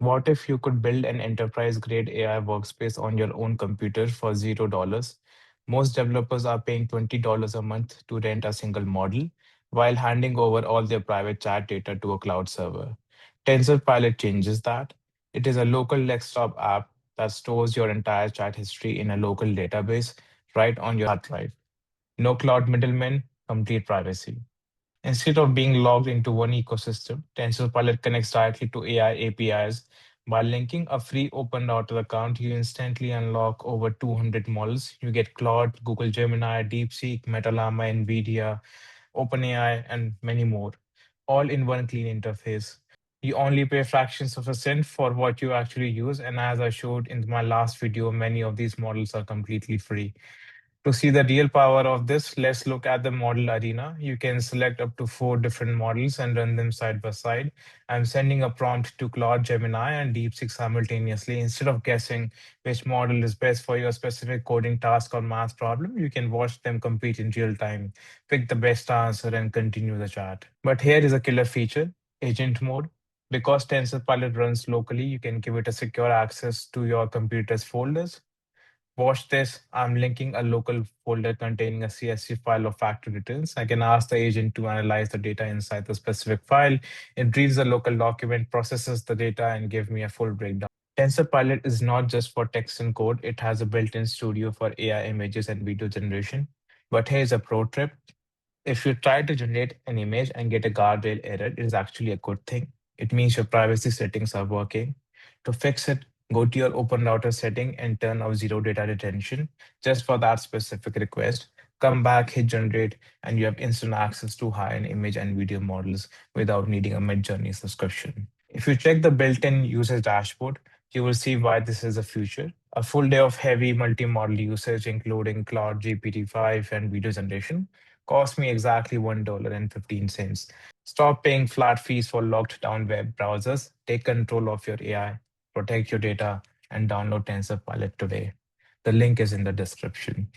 What if you could build an enterprise-grade AI workspace on your own computer for $0? Most developers are paying $20 a month to rent a single model while handing over all their private chat data to a cloud server. TensorPilot changes that. It is a local desktop app that stores your entire chat history in a local database right on your hard drive. No cloud middlemen, complete privacy. Instead of being logged into one ecosystem, TensorPilot connects directly to AI APIs. By linking a free OpenRouter account, you instantly unlock over 200 models. You get Claude, Google Gemini, DeepSeek, MetaLlama, NVIDIA, OpenAI, and many more, all in one clean interface. You only pay fractions of a cent for what you actually use, and as I showed in my last video, many of these models are completely free. To see the real power of this, let's look at the model arena. You can select up to four different models and run them side by side. I'm sending a prompt to Claude, Gemini, and DeepSeek simultaneously. Instead of guessing which model is best for your specific coding task or math problem, you can watch them compete in real time, pick the best answer, and continue the chat. But here is a killer feature, agent mode. Because TensorPilot runs locally, you can give it a secure access to your computer's folders. Watch this. I'm linking a local folder containing a CSV file of factory returns. I can ask the agent to analyze the data inside the specific file. It reads the local document, processes the data, and gives me a full breakdown. TensorPilot is not just for text and code, it has a built in studio for AI images and video generation. But here's a pro tip. If you try to generate an image and get a guardrail error, it is actually a good thing. It means your privacy settings are working. To fix it, go to your open router setting and turn off zero data retention just for that specific request. Come back, hit generate, and you have instant access to high-end image and video models without needing a mid-journey subscription. If you check the built-in usage dashboard, you will see why this is a future. A full day of heavy multi-model usage, including Cloud GPT-5 and video generation, cost me exactly $1.15. Stop paying flat fees for locked down web browsers. Take control of your AI, protect your data, and download TensorPilot today. The link is in the description.